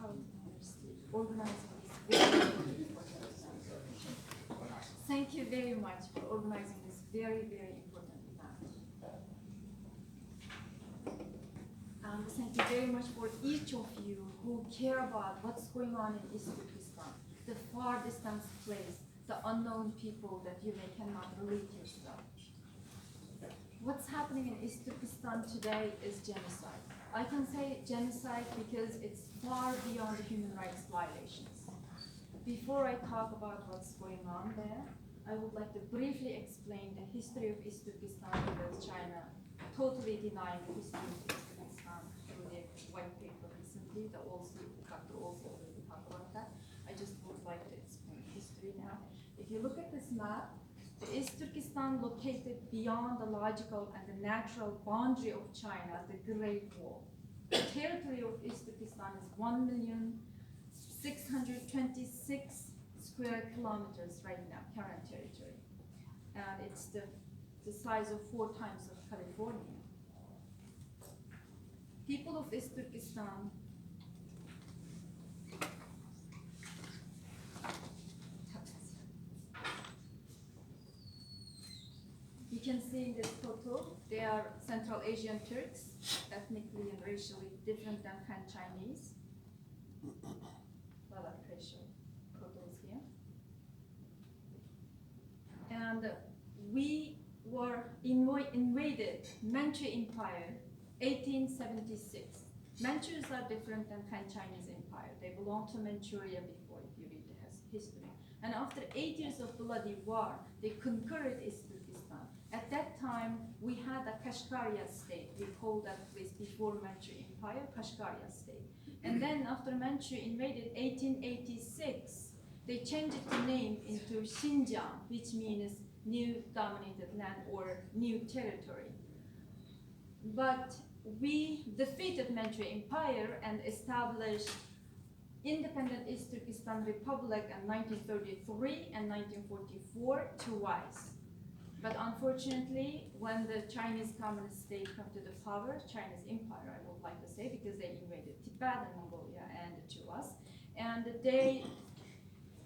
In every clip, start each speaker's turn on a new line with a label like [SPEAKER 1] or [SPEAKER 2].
[SPEAKER 1] Carleton University organizing this very important event. Thank you very much for organizing this very, very important event. And thank you very much for each of you who care about what's going on in East Turkestan, the far distant place, the unknown people that you may cannot relate yourself. What's happening in East Turkestan today is genocide. I can say genocide because it's far beyond the human rights violations. Before I talk about what's going on there, I would like to briefly explain the history of East Turkestan because China totally denying the history of East Turkestan through their white paper recently, the Olsi, Dr. Olsi already talked about that. I just would like to explain history now. If you look at this map, the East Turkestan located beyond the logical and the natural boundary of China, the Great Wall. The territory of East Turkestan is 1,626,000 square kilometers right now, current territory. And it's the size of 4 times of California. People of East Turkestan you can see in this photo, they are Central Asian Turks, ethnically and racially different than Han Chinese. A lot of racial photos here. And we were invaded Manchu Empire, 1876. Manchus are different than Han Chinese Empire. They belong to Manchuria before, if you read the history. And after 8 years of bloody war, they conquered East Turkestan. At that time, we had a Kashgaria state. We called that place before Manchu Empire, Kashgaria state. And then after Manchu invaded 1886, they changed the name into Xinjiang, which means new dominated land or new territory. But we defeated Manchu Empire and established independent East Turkestan Republic in 1933 and 1944 twice. But unfortunately, when the Chinese Communist state came to the power, Chinese Empire, I would like to say, because they invaded Tibet and Mongolia and to us, and they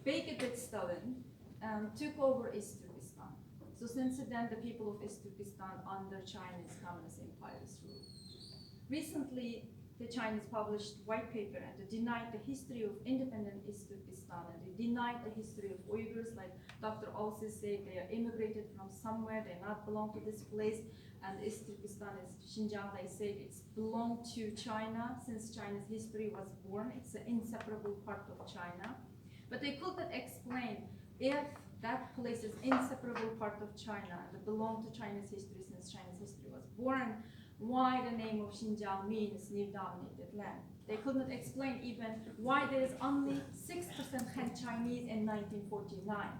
[SPEAKER 1] baked with Stalin and took over East Turkestan. So since then, the people of East Turkestan under Chinese Communist Empire's rule. Recently, the Chinese published white paper and they denied the history of independent East Turkestan and they denied the history of Uyghurs, like Dr. Olsi said, they are immigrated from somewhere, they not belong to this place, and East Turkestan is Xinjiang, they said it's belonged to China since China's history was born, it's an inseparable part of China. But they could not explain if that place is inseparable part of China and it belonged to China's history since China's history was born, why the name of Xinjiang means new dominated land. They could not explain even why there is only 6% Han Chinese in 1949.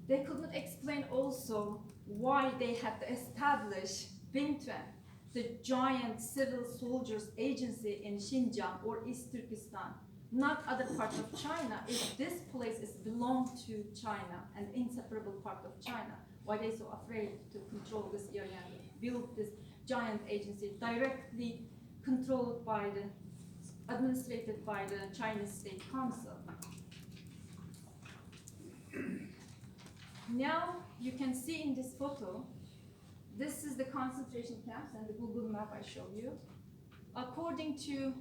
[SPEAKER 1] They could not explain also why they had to establish Bingtuan, the giant civil soldiers agency in Xinjiang or East Turkestan, not other parts of China, if this place is belonged to China, an inseparable part of China. Why are they so afraid to control this area and build this giant agency directly controlled by administrated by the Chinese State Council? Now you can see in this photo, this is the concentration camps and the Google map I show you. According to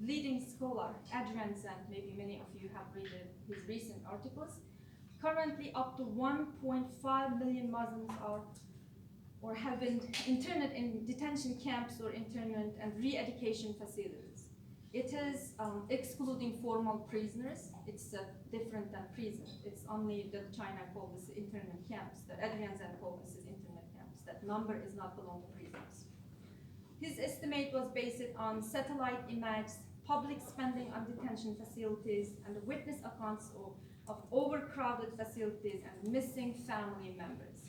[SPEAKER 1] leading scholar Adrian Zand, maybe many of you have read his recent articles, currently up to 1.5 million Muslims are or have been interned in detention camps or internment and re-education facilities. It is excluding formal prisoners. It's different than prison. It's only that China calls this internment camps, that Adrian Zand calls this internment camps. That number is not belong to prisoners. His estimate was based on satellite images, public spending on detention facilities, and witness accounts of overcrowded facilities and missing family members.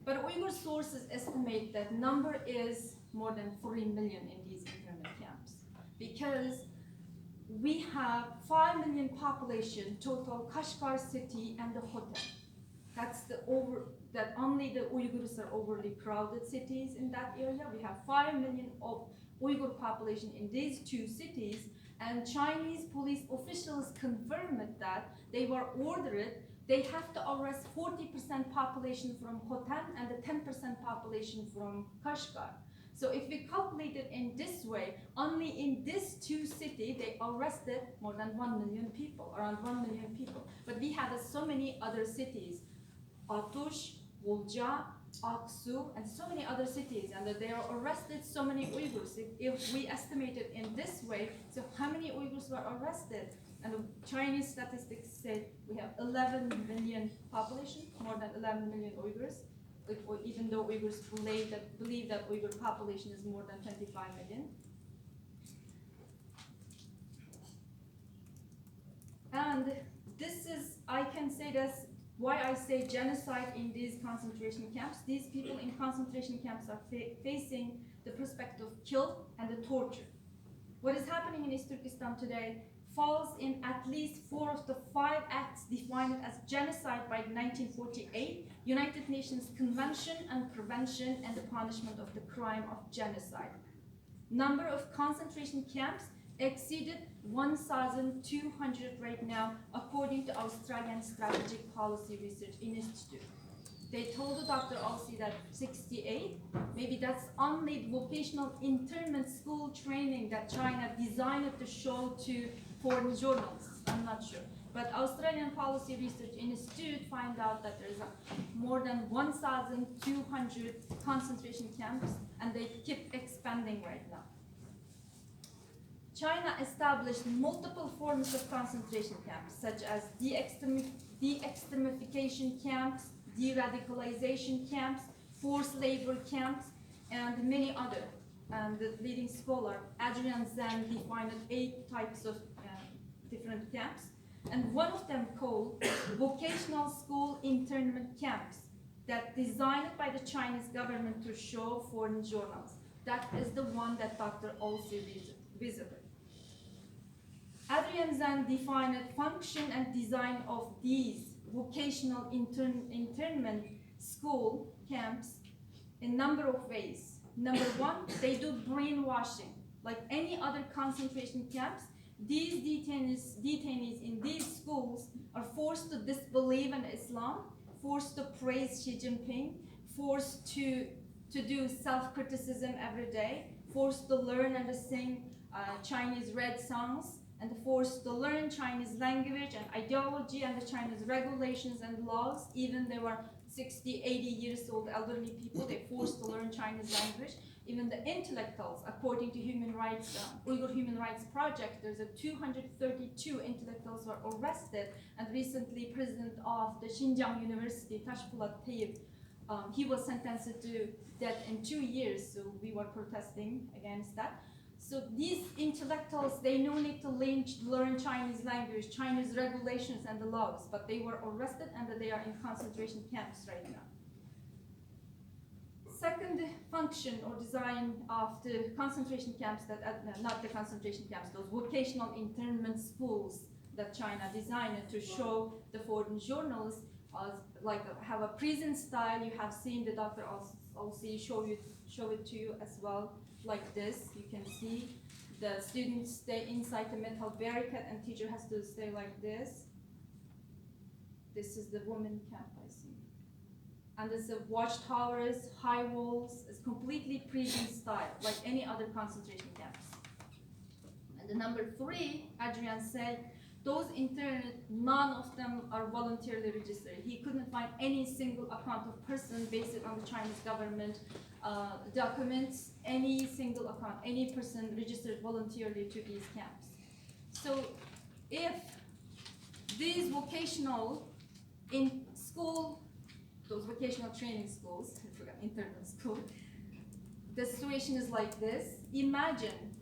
[SPEAKER 1] But Uyghur sources estimate that number is more than 3 million in these internment camps because we have 5 million population total Kashgar city and the hotel. That's that only the Uyghurs are overly crowded cities in that area. We have 5 million of Uyghur population in these two cities, and Chinese police officials confirmed that they were ordered, they have to arrest 40% population from Khotan and the 10% population from Kashgar. So if we calculate it in this way, only in these two cities, they arrested more than 1 million people, around 1 million people. But we have so many other cities, Atush, Wolja, Aksu, and so many other cities, and they are arrested so many Uyghurs. If we estimate it in this way, so how many Uyghurs were arrested? And the Chinese statistics say we have 11 million population, more than 11 million Uyghurs, even though Uyghurs believe that Uyghur population is more than 25 million. And this is, I can say this, why I say genocide in these concentration camps. These people in concentration camps are facing the prospect of kill and the torture. What is happening in East Turkestan today falls in at least 4 of the 5 acts defined as genocide by the 1948 United Nations Convention on Prevention and the Punishment of the Crime of Genocide. Number of concentration camps exceeded 1,200 right now, according to Australian Strategic Policy Research Institute. They told Dr. Olsi that 68, maybe that's only vocational internment school training that China designed to show to foreign journalists, I'm not sure. But Australian Policy Research Institute find out that there's more than 1,200 concentration camps, and they keep expanding right now. China established multiple forms of concentration camps, such as de-extremification camps, de-radicalization camps, forced labor camps, and many other. And the leading scholar, Adrian Zhang, defined 8 types of different camps. And one of them called vocational school internment camps, that designed by the Chinese government to show foreign journals. That is the one that Dr. Olsi visited. Adrian Zhang defined function and design of these vocational internment school camps in number of ways. Number 1, they do brainwashing. Like any other concentration camps, these detainees in these schools are forced to disbelieve in Islam, forced to praise Xi Jinping, forced to do self-criticism every day, forced to learn and to sing Chinese red songs, and forced to learn Chinese language and ideology and the Chinese regulations and laws. Even they were 60, 80 years old elderly people, they forced to learn Chinese language. Even the intellectuals, according to human rights, Uyghur Human Rights Project, there's 232 intellectuals were arrested, and recently president of the Xinjiang University, Tashpolat Tayyip, he was sentenced to death in 2 years, so we were protesting against that. So these intellectuals, they no need to learn Chinese language, Chinese regulations and the laws, but they were arrested and they are in concentration camps right now. Second function or design of the concentration camps, not the concentration camps, those vocational internment schools that China designed to show the foreign journalists, have a prison style. You have seen the Dr. Olsi show it to you as well, like this. You can see the students stay inside the metal barricade and teacher has to stay like this. This is the women camp, I see. And there's the watchtowers, high walls. It's completely prison style, like any other concentration camps. And the number 3, Adrian said, those interned, none of them are voluntarily registered. He couldn't find any single account of person based on the Chinese government documents, any single account, any person registered voluntarily to these camps. So if these vocational in school, those vocational training schools, I forgot, internment school, the situation is like this. Imagine,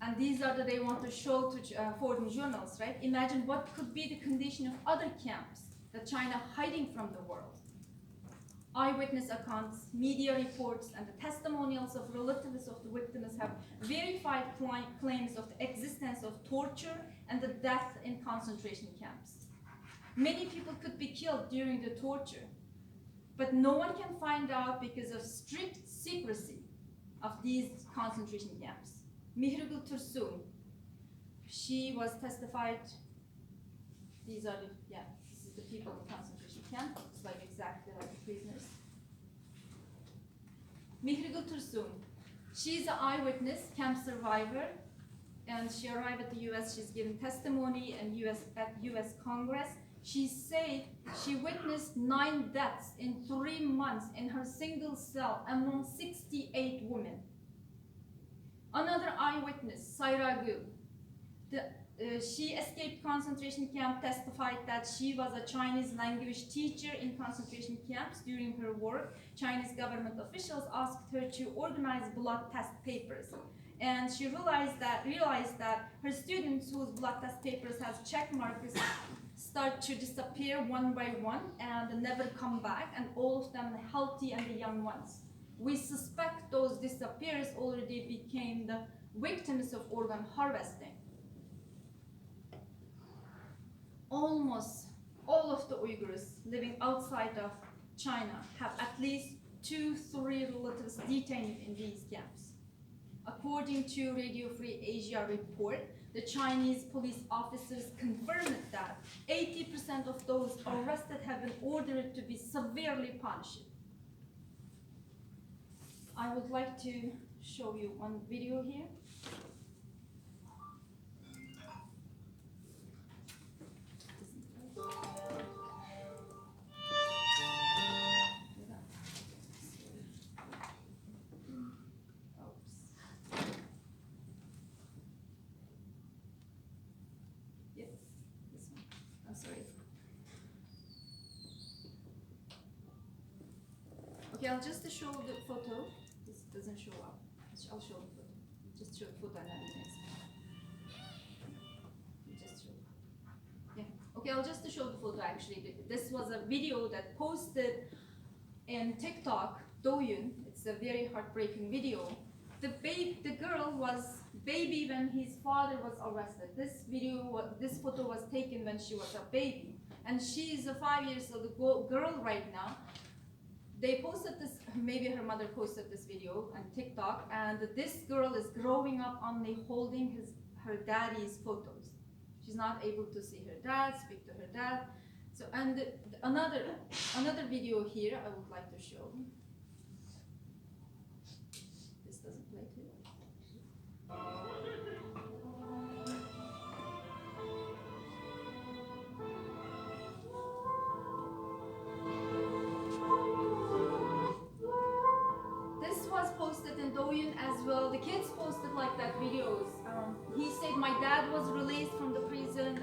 [SPEAKER 1] and these are they want to show to foreign journals, right? Imagine what could be the condition of other camps that China hiding from the world. Eyewitness accounts, media reports, and the testimonials of relatives of the victims have verified claims of the existence of torture and the death in concentration camps. Many people could be killed during the torture, but no one can find out because of strict secrecy. of these concentration camps. Rukiyeh Turdush, she was testified. These are the, this is the people in concentration camp. It's like exactly like the prisoners. Rukiyeh Turdush, she's an eyewitness, camp survivor, and she arrived at the U.S. She's given testimony at U.S. Congress. She said she witnessed 9 deaths in 3 months in her single cell among 68 women. Another eyewitness, Saira Gül, she escaped concentration camp, testified that she was a Chinese language teacher in concentration camps. During her work, Chinese government officials asked her to organize blood test papers. And she realized that her students whose blood test papers has check marks start to disappear one by one and never come back, and all of them healthy and the young ones. We suspect those disappearers already became the victims of organ harvesting. Almost all of the Uyghurs living outside of China have at least 2-3 relatives detained in these camps. According to Radio Free Asia report, the Chinese police officers confirmed that 80% of those arrested have been ordered to be severely punished. I would like to show you one video here. Okay, I'll just show the photo. This doesn't show up. I'll show the photo. Just show the photo and then just show. Yeah. Okay, I'll just show the photo actually. This was a video that posted in TikTok, Douyin. It's a very heartbreaking video. The girl was baby when his father was arrested. This photo was taken when she was a baby, and she is a 5 years old girl right now. They posted this, maybe her mother posted this video on TikTok, and this girl is growing up only holding her daddy's photos. She's not able to see her dad, speak to her dad. So, and another video here I would like to show. This doesn't play too. Posted in Douyin as well. The kids posted like that videos. He said my dad was released from the prison.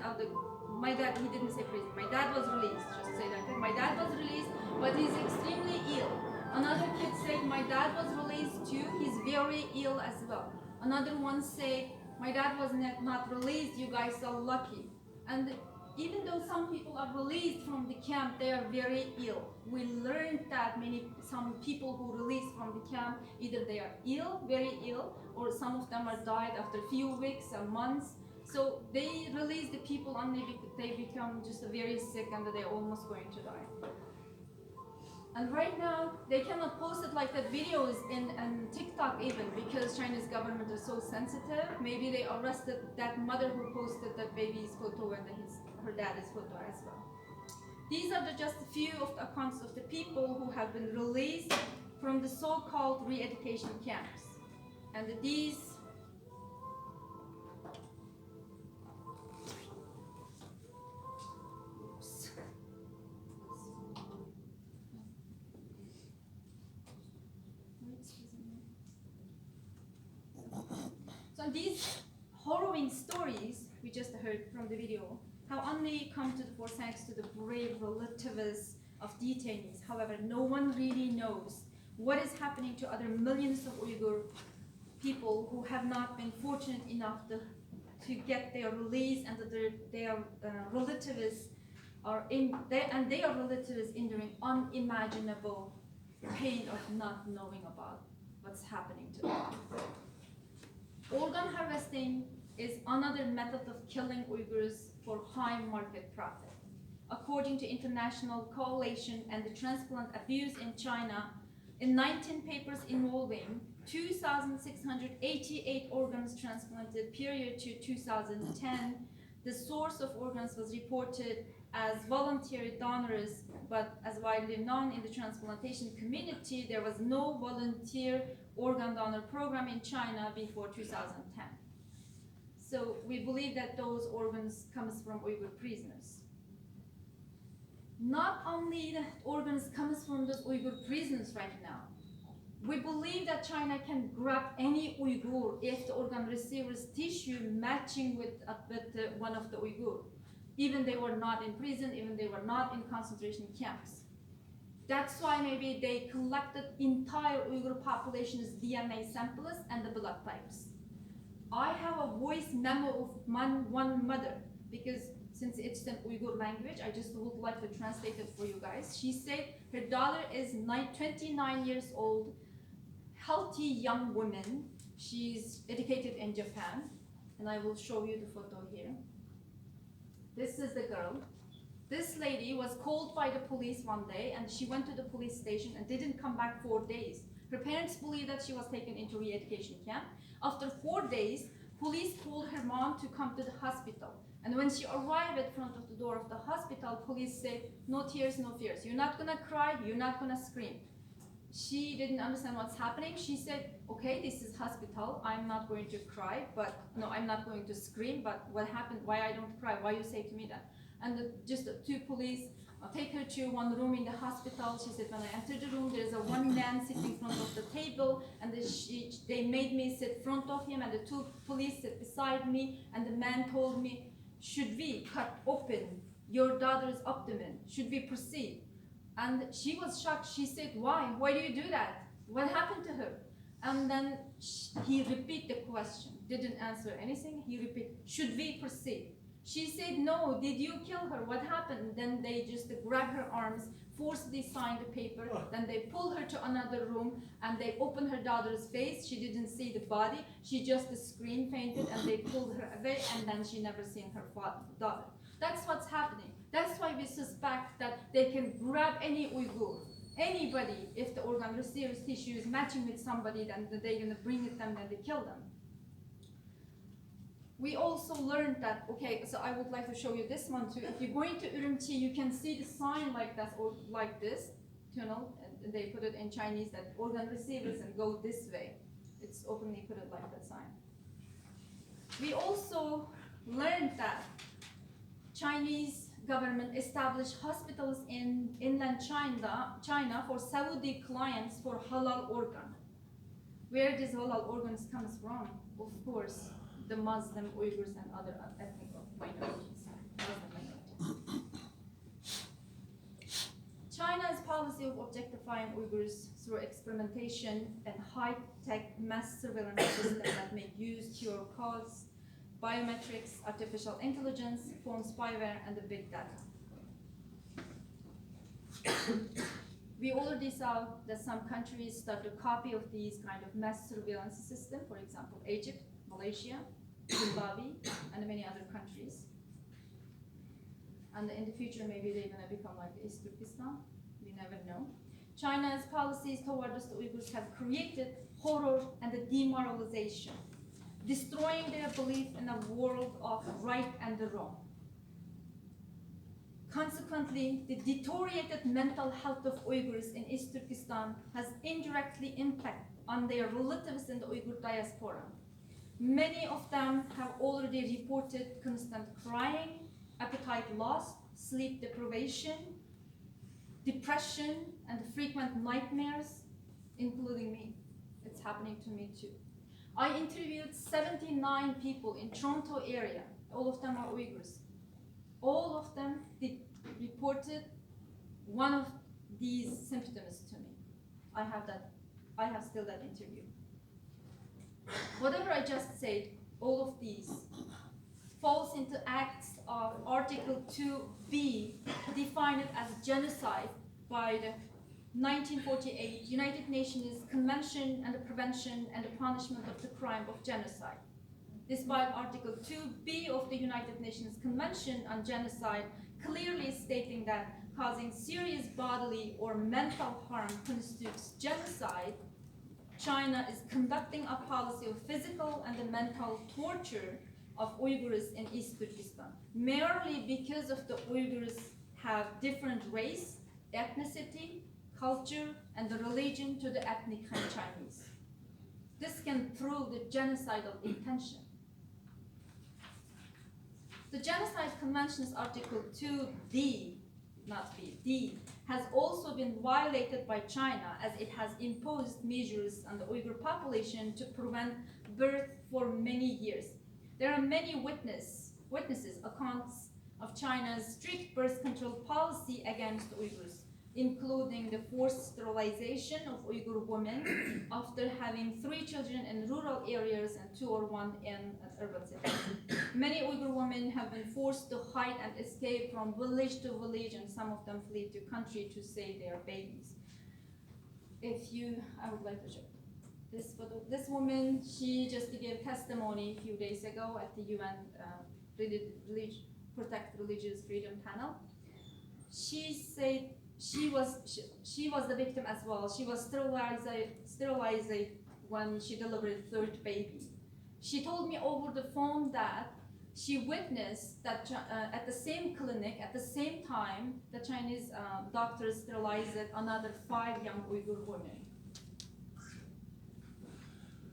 [SPEAKER 1] My dad, he didn't say prison. My dad was released. Just say that. My dad was released, but he's extremely ill. Another kid said my dad was released too. He's very ill as well. Another one said my dad was not released. You guys are lucky. And even though some people are released from the camp, they are very ill. We learned that some people who released from the camp, either they are ill, very ill, or some of them are died after a few weeks or months. So they release the people and they become just very sick and they're almost going to die. And right now, they cannot post it like that videos in TikTok even, because Chinese government is so sensitive. Maybe they arrested that mother who posted that baby's photo and her dad's photo as well. These are just a few of the accounts of the people who have been released from the so-called re-education camps. And these these harrowing stories we just heard from the video have only come to the fore thanks to the brave relatives of detainees. However, no one really knows what is happening to other millions of Uyghur people who have not been fortunate enough to get their release, and their relatives are enduring unimaginable pain of not knowing about what's happening to them. Organ harvesting is another method of killing Uyghurs for high market profit. According to International Coalition and the Transplant Abuse in China, in 19 papers involving 2,688 organs transplanted period to 2010. The source of organs was reported as voluntary donors, but as widely known in the transplantation community, there was no volunteer organ donor program in China before 2010. So we believe that those organs comes from Uyghur prisoners. Not only the organs comes from those Uyghur prisoners right now, we believe that China can grab any Uyghur if the organ receiver's tissue matching with one of the Uyghur. Even they were not in prison, even they were not in concentration camps. That's why maybe they collected entire Uyghur population's DNA samples and the blood types. I have a voice memo of one mother, because since it's an Uyghur language, I just would like to translate it for you guys. She said her daughter is 29 years old, healthy young woman. She's educated in Japan, and I will show you the photo here. This is the girl. This lady was called by the police one day, and she went to the police station and didn't come back 4 days. Her parents believe that she was taken into Reeducation camp. After 4 days, police called her mom to come to the hospital. And when she arrived at front of the door of the hospital, police said, no tears, no fears. You're not gonna cry, you're not gonna scream. She didn't understand what's happening. She said, okay, this is hospital. I'm not going to cry, but no, I'm not going to scream, but what happened? Why I don't cry? Why you say to me that? And just the two police take her to one room in the hospital. She said, when I entered the room, there's a one man sitting in front of the table, and they made me sit in front of him, and the two police sit beside me, and the man told me, should we cut open your daughter's abdomen? Should we proceed? And she was shocked. She said, why? Why do you do that? What happened to her? And then he repeated the question, didn't answer anything. He repeated, should we proceed? She said, no, did you kill her? What happened? Then they just grabbed her arms, forcibly signed the paper, then they pulled her to another room, and they opened her daughter's face. She didn't see the body. She just screamed, fainted, and they pulled her away, and then she never seen her daughter. That's what's happening. That's why we suspect that they can grab any Uyghur, anybody, if the organ receiver's tissue is matching with somebody, then they're gonna bring it them and they kill them. We also learned that, okay, so I would like to show you this one too. If you're going to Urumqi, you can see the sign like that or like this, tunnel, and they put it in Chinese that organ receivers and go this way. It's openly put it like that sign. We also learned that Chinese government established hospitals in inland China for Saudi clients for halal organ. Where these halal organs comes from? Of course, the Muslim, Uyghurs, and other ethnic minorities. China's policy of objectifying Uyghurs through experimentation and high-tech mass surveillance systems that make use, cure, cause, biometrics, artificial intelligence, phone spyware, and the big data. We already saw that some countries start a copy of these kind of mass surveillance system, for example, Egypt, Malaysia, Zimbabwe, and many other countries. And in the future, maybe they're going to become like East Turkestan. We never know. China's policies towards the Uyghurs have created horror and the demoralization, destroying their belief in a world of right and the wrong. Consequently, the deteriorated mental health of Uyghurs in East Turkestan has indirectly impacted on their relatives in the Uyghur diaspora. Many of them have already reported constant crying, appetite loss, sleep deprivation, depression, and frequent nightmares, including me. It's happening to me too. I interviewed 79 people in Toronto area. All of them are Uyghurs. All of them reported one of these symptoms to me. I have still that interview. Whatever I just said, all of these falls into acts of Article 2B, defined as genocide by the 1948 United Nations Convention on the Prevention and the Punishment of the Crime of Genocide. Despite Article 2B of the United Nations Convention on Genocide clearly stating that causing serious bodily or mental harm constitutes genocide, China is conducting a policy of physical and mental torture of Uyghurs in East Turkestan, merely because of the Uyghurs have different race, ethnicity, culture, and the religion to the ethnic Han Chinese. This can prove the genocidal intention. The Genocide Convention's Article 2D, not B, D, has also been violated by China, as it has imposed measures on the Uyghur population to prevent birth for many years. There are many witnesses accounts of China's strict birth control policy against Uyghurs, including the forced sterilization of Uyghur women after having 3 children in rural areas and 2 or 1 in urban cities. Many Uyghur women have been forced to hide and escape from village to village, and some of them flee to country to save their babies. I would like to show this photo. This woman, she just gave testimony a few days ago at the UN Protect Religious Freedom panel. She said she was the victim as well. She was sterilized when she delivered 3rd baby. She told me over the phone that she witnessed that at the same clinic, at the same time, the Chinese doctors sterilized another 5 young Uyghur women.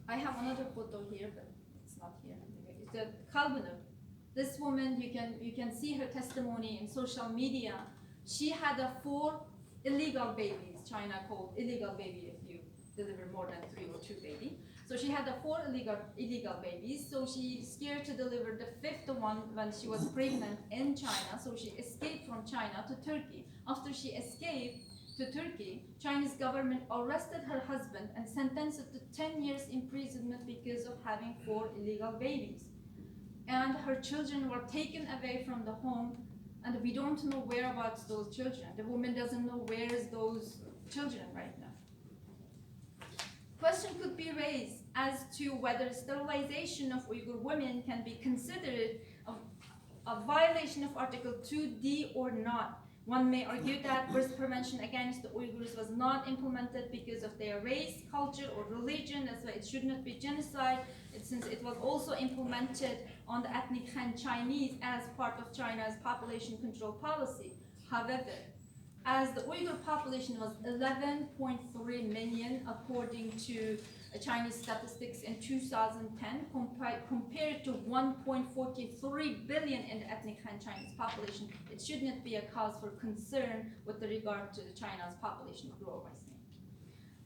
[SPEAKER 1] I have another photo here, but it's not here. It's the Kalbunov. This woman, you can see her testimony in social media. She had 4 illegal babies. China called illegal baby if you deliver more than 3 or 2 babies. So she had 4 illegal babies. So she scared to deliver the 5th one when she was pregnant in China. So she escaped from China to Turkey. After she escaped to Turkey, Chinese government arrested her husband and sentenced him to 10 years imprisonment because of having 4 illegal babies. And her children were taken away from the home, and we don't know whereabouts those children. The woman doesn't know where is those children right now. Question could be raised as to whether sterilization of Uyghur women can be considered a violation of Article 2D or not. One may argue that birth prevention against the Uyghurs was not implemented because of their race, culture, or religion. That's why it should not be genocide, since it was also implemented on the ethnic Han Chinese as part of China's population control policy. However, as the Uyghur population was 11.3 million according to Chinese statistics in 2010, compared to 1.43 billion in the ethnic Han Chinese population, it should not be a cause for concern with regard to China's population growth, I think.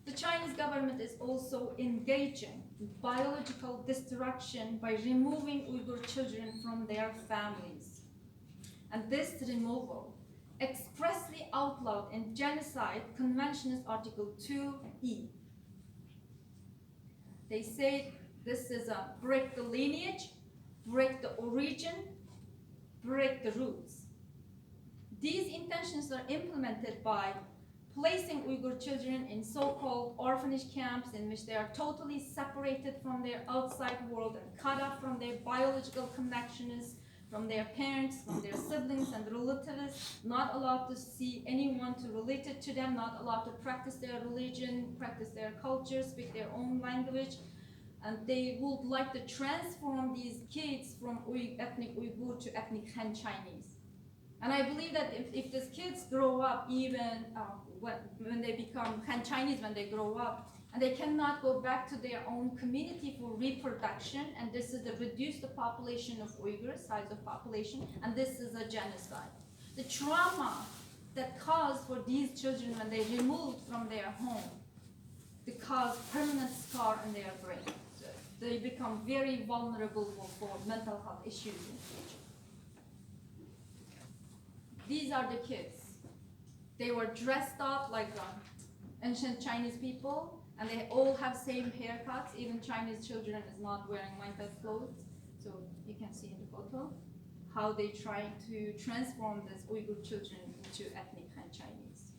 [SPEAKER 1] The Chinese government is also engaging in biological destruction by removing Uyghur children from their families. And this removal expressly outlawed in Genocide Convention's Article 2E. They say this is a break the lineage, break the origin, break the roots. These intentions are implemented by placing Uyghur children in so-called orphanage camps in which they are totally separated from their outside world and cut off from their biological connections, from their parents, from their siblings and relatives, not allowed to see anyone to relate it to them, not allowed to practice their religion, practice their culture, speak their own language. And they would like to transform these kids from ethnic Uyghur to ethnic Han Chinese. And I believe that if these kids grow up, even when they become Han Chinese, when they grow up, and they cannot go back to their own community for reproduction, and this is the reduced population of Uyghurs, size of population, and this is a genocide. The trauma that caused for these children when they removed from their home, they cause permanent scar in their brain. So they become very vulnerable for mental health issues in the future. These are the kids. They were dressed up like ancient Chinese people, and they all have same haircuts. Even Chinese children is not wearing like that clothes. So you can see in the photo how they try to transform these Uyghur children into ethnic Han Chinese.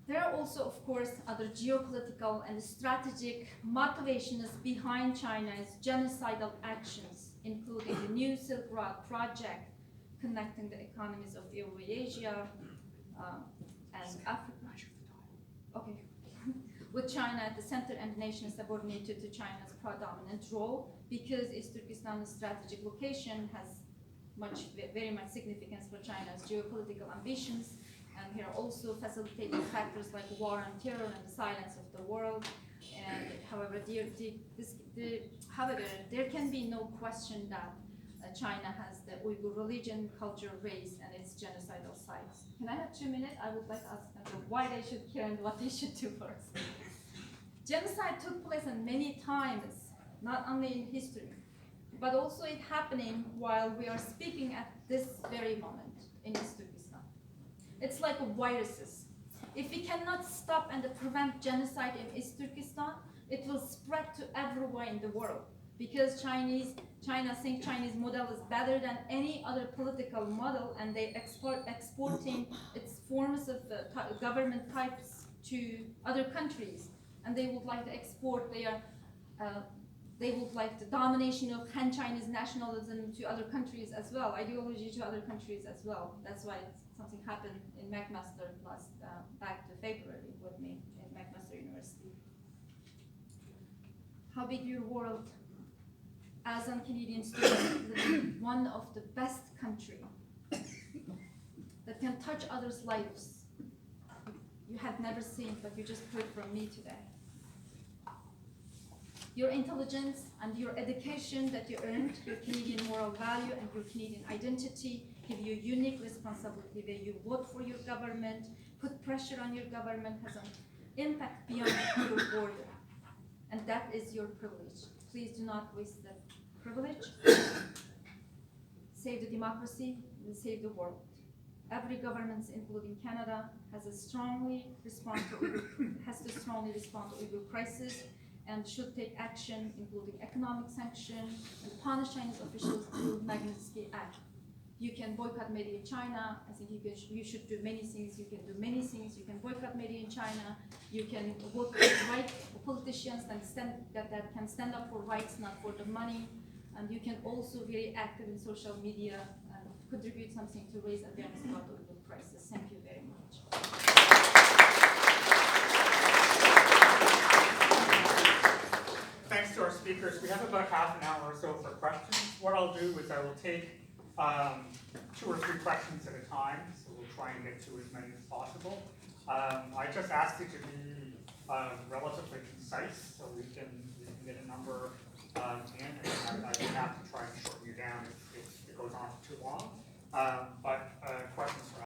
[SPEAKER 1] There are also, of course, other geopolitical and strategic motivations behind China's genocidal actions, including the New Silk Road project, connecting the economies of Eurasia and Africa. okay, with China at the center and the nation subordinated to China's predominant role, because East Turkestan's strategic location has very much significance for China's geopolitical ambitions, and here are also facilitating factors like war and terror and the silence of the world. And however, there can be no question that China has the Uyghur religion, culture, race, and its genocidal sites. Can I have 2 minutes? I would like to ask them why they should care and what they should do first. Genocide took place in many times, not only in history, but also it happening while we are speaking at this very moment in East Turkestan. It's like viruses. If we cannot stop and prevent genocide in East Turkestan, it will spread to everywhere in the world, because China thinks Chinese model is better than any other political model, and they exporting its forms of government types to other countries, and they would like to export their they would like the domination of Han Chinese nationalism to other countries as well, ideology to other countries as well. That's why something happened in McMaster back to February with me in McMaster University. How big your world? As a Canadian student, living in one of the best countries that can touch others' lives you have never seen, but you just heard from me today. Your intelligence and your education that you earned, your Canadian moral value and your Canadian identity give you unique responsibility where you vote for your government, put pressure on your government, has an impact beyond your border. And that is your privilege. Please do not waste that privilege. Save the democracy and save the world. Every government, including Canada, has to strongly respond to Uyghur crisis, and should take action, including economic sanctions, and punish Chinese officials through Magnitsky Act. You can boycott Made in China. I think you should do many things. You can do many things. You can boycott Made in China. You can vote for right politicians that can stand up for rights, not for the money. And you can also be very active in social media and contribute something to raise awareness about the Uyghur crisis. Thank you very much.
[SPEAKER 2] Thanks to our speakers. We have about half an hour or so for questions. What I'll do is I will take 2 or 3 questions at a time, so we'll try and get to as many as possible. I just ask you to be relatively concise, so we can get a number in, and I would have to try and shorten you down if it goes on for too long. But questions for